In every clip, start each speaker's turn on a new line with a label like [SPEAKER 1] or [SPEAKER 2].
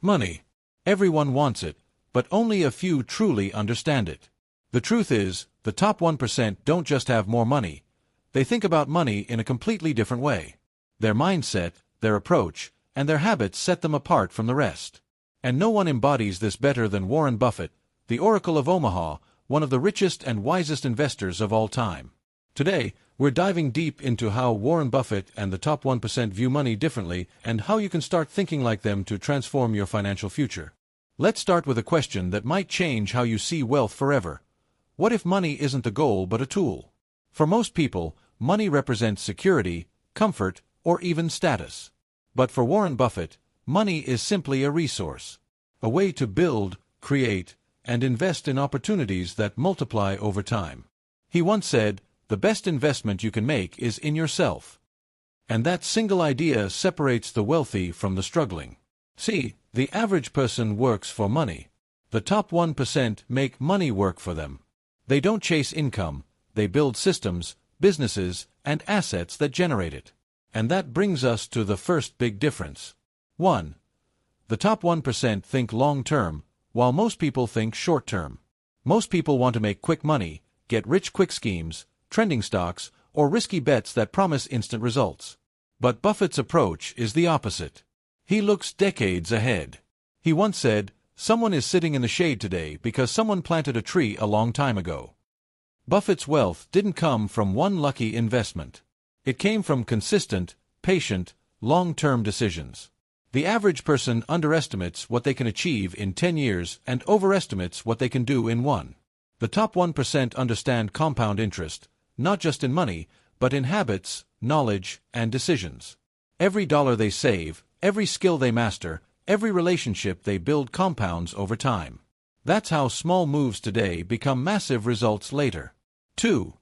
[SPEAKER 1] Money. Everyone wants it, but only a few truly understand it. The truth is, the top 1% don't just have more money. They think about money in a completely different way. Their mindset, their approach, and their habits set them apart from the rest. And no one embodies this better than Warren Buffett, the Oracle of Omaha, one of the richest and wisest investors of all time. Today, we're diving deep into how Warren Buffett and the top 1% view money differently and how you can start thinking like them to transform your financial future. Let's start with a question that might change how you see wealth forever. What if money isn't the goal but a tool? For most people, money represents security, comfort, or even status. But for Warren Buffett, money is simply a resource, a way to build, create, and invest in opportunities that multiply over time. He once said, "The best investment you can make is in yourself." And that single idea separates the wealthy from the struggling. See, the average person works for money. The top 1% make money work for them. They don't chase income, they build systems, businesses, and assets that generate it. And that brings us to the first big difference. 1. The top 1% think long-term, while most people think short-term. Most people want to make quick money, get rich-quick schemes, trending stocks, or risky bets that promise instant results. But Buffett's approach is the opposite. He looks decades ahead. He once said, "Someone is sitting in the shade today because someone planted a tree a long time ago." Buffett's wealth didn't come from one lucky investment. It came from consistent, patient, long-term decisions. The average person underestimates what they can achieve in 10 years and overestimates what they can do in one. The top 1% understand compound interest, not just in money, but in habits, knowledge, and decisions. Every dollar they save, every skill they master, every relationship they build compounds over time. That's how small moves today become massive results later. 2.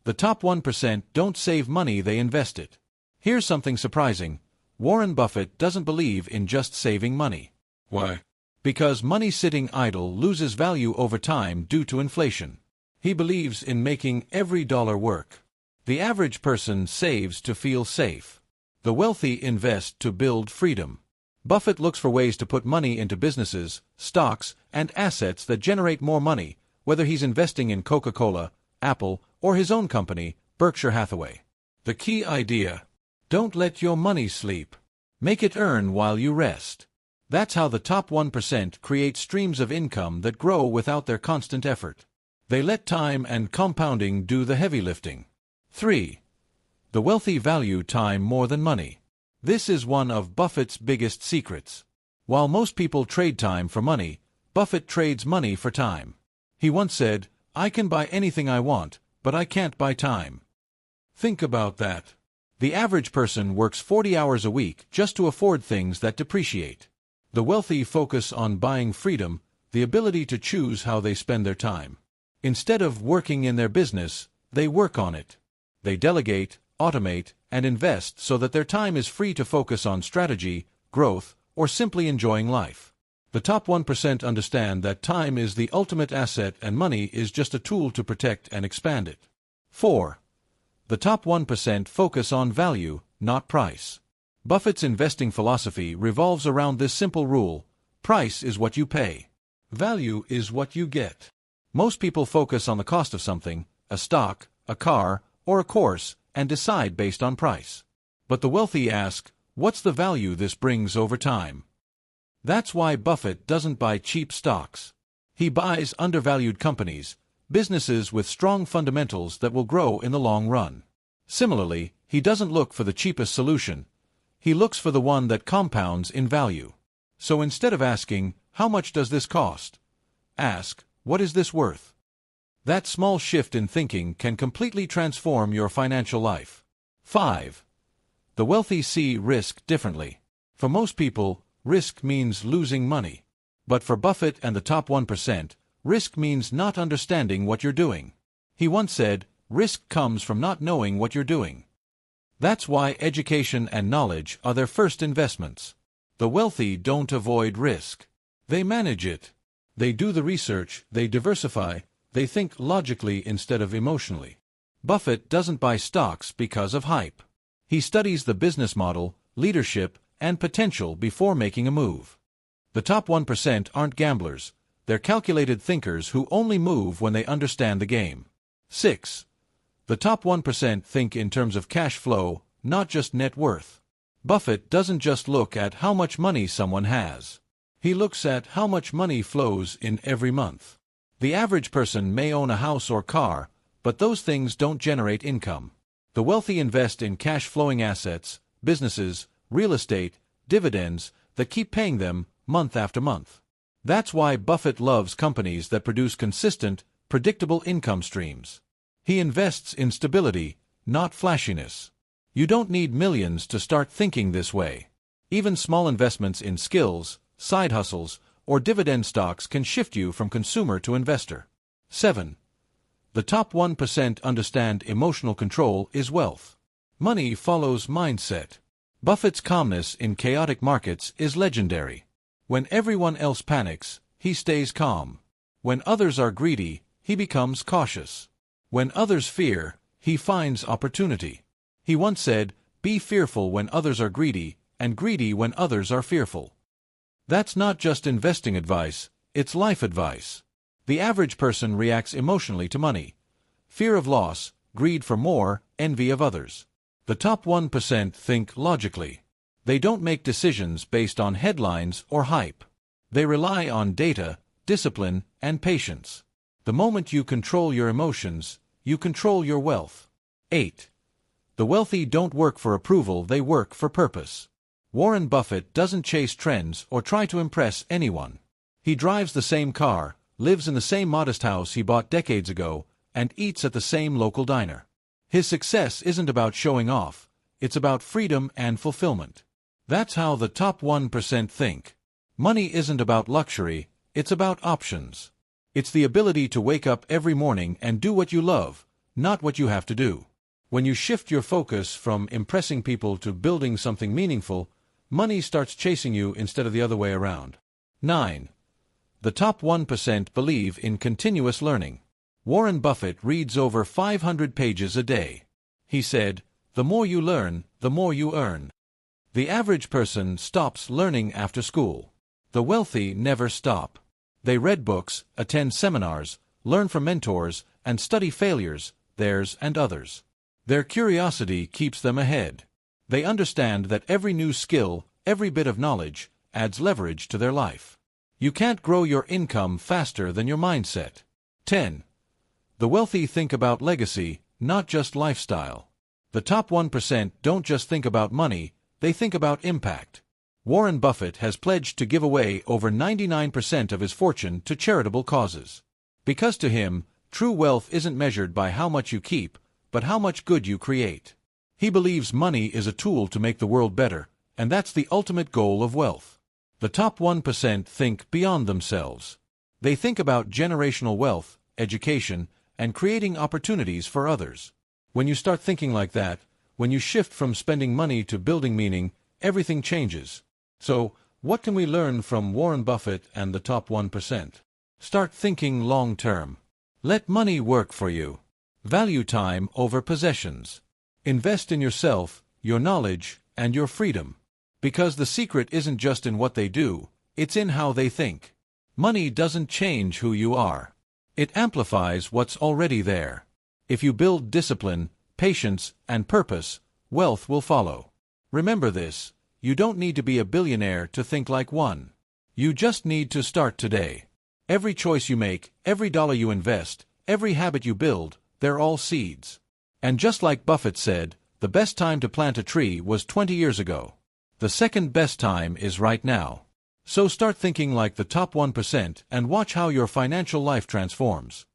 [SPEAKER 1] The top 1% don't save money, they invest it. Here's something surprising. Warren Buffett doesn't believe in just saving money.
[SPEAKER 2] Why?
[SPEAKER 1] Because money sitting idle loses value over time due to inflation. He believes in making every dollar work. The average person saves to feel safe. The wealthy invest to build freedom. Buffett looks for ways to put money into businesses, stocks, and assets that generate more money, whether he's investing in Coca-Cola, Apple, or his own company, Berkshire Hathaway. The key idea: don't let your money sleep. Make it earn while you rest. That's how the top 1% create streams of income that grow without their constant effort. They let time and compounding do the heavy lifting. 3. The wealthy value time more than money. This is one of Buffett's biggest secrets. While most people trade time for money, Buffett trades money for time. He once said, "I can buy anything I want, but I can't buy time." Think about that. The average person works 40 hours a week just to afford things that depreciate. The wealthy focus on buying freedom, the ability to choose how they spend their time. Instead of working in their business, they work on it. They delegate, automate, and invest so that their time is free to focus on strategy, growth, or simply enjoying life. The top 1% understand that time is the ultimate asset and money is just a tool to protect and expand it. 4. The top 1% focus on value, not price. Buffett's investing philosophy revolves around this simple rule: price is what you pay. Value is what you get. Most people focus on the cost of something, a stock, a car, or a course, and decide based on price. But the wealthy ask, what's the value this brings over time? That's why Buffett doesn't buy cheap stocks. He buys undervalued companies, businesses with strong fundamentals that will grow in the long run. Similarly, he doesn't look for the cheapest solution. He looks for the one that compounds in value. So instead of asking, "How much does this cost?" ask, "What is this worth?" That small shift in thinking can completely transform your financial life. 5. The wealthy see risk differently. For most people, risk means losing money. But for Buffett and the top 1%, risk means not understanding what you're doing. He once said, "Risk comes from not knowing what you're doing." That's why education and knowledge are their first investments. The wealthy don't avoid risk. They manage it. They do the research, they diversify, they think logically instead of emotionally. Buffett doesn't buy stocks because of hype. He studies the business model, leadership, and potential before making a move. The top 1% aren't gamblers. They're calculated thinkers who only move when they understand the game. 6. The top 1% think in terms of cash flow, not just net worth. Buffett doesn't just look at how much money someone has. He looks at how much money flows in every month. The average person may own a house or car, but those things don't generate income. The wealthy invest in cash-flowing assets, businesses, real estate, dividends that keep paying them month after month. That's why Buffett loves companies that produce consistent, predictable income streams. He invests in stability, not flashiness. You don't need millions to start thinking this way. Even small investments in skills, side hustles, or dividend stocks can shift you from consumer to investor. 7. The top 1% understand emotional control is wealth. Money follows mindset. Buffett's calmness in chaotic markets is legendary. When everyone else panics, he stays calm. When others are greedy, he becomes cautious. When others fear, he finds opportunity. He once said, "Be fearful when others are greedy, and greedy when others are fearful." That's not just investing advice, it's life advice. The average person reacts emotionally to money. Fear of loss, greed for more, envy of others. The top 1% think logically. They don't make decisions based on headlines or hype. They rely on data, discipline, and patience. The moment you control your emotions, you control your wealth. 8. The wealthy don't work for approval, they work for purpose. Warren Buffett doesn't chase trends or try to impress anyone. He drives the same car, lives in the same modest house he bought decades ago, and eats at the same local diner. His success isn't about showing off, it's about freedom and fulfillment. That's how the top 1% think. Money isn't about luxury, it's about options. It's the ability to wake up every morning and do what you love, not what you have to do. When you shift your focus from impressing people to building something meaningful, money starts chasing you instead of the other way around. 9. The top 1% believe in continuous learning. Warren Buffett reads over 500 pages a day. He said, "The more you learn, the more you earn." The average person stops learning after school. The wealthy never stop. They read books, attend seminars, learn from mentors, and study failures, theirs and others. Their curiosity keeps them ahead. They understand that every new skill, every bit of knowledge, adds leverage to their life. You can't grow your income faster than your mindset. 10. The wealthy think about legacy, not just lifestyle. The top 1% don't just think about money, they think about impact. Warren Buffett has pledged to give away over 99% of his fortune to charitable causes. Because to him, true wealth isn't measured by how much you keep, but how much good you create. He believes money is a tool to make the world better, and that's the ultimate goal of wealth. The top 1% think beyond themselves. They think about generational wealth, education, and creating opportunities for others. When you start thinking like that, when you shift from spending money to building meaning, everything changes. So, what can we learn from Warren Buffett and the top 1%? Start thinking long-term. Let money work for you. Value time over possessions. Invest in yourself, your knowledge, and your freedom. Because the secret isn't just in what they do, it's in how they think. Money doesn't change who you are. It amplifies what's already there. If you build discipline, patience, and purpose, wealth will follow. Remember this, you don't need to be a billionaire to think like one. You just need to start today. Every choice you make, every dollar you invest, every habit you build, they're all seeds. And just like Buffett said, the best time to plant a tree was 20 years ago. The second best time is right now. So start thinking like the top 1% and watch how your financial life transforms.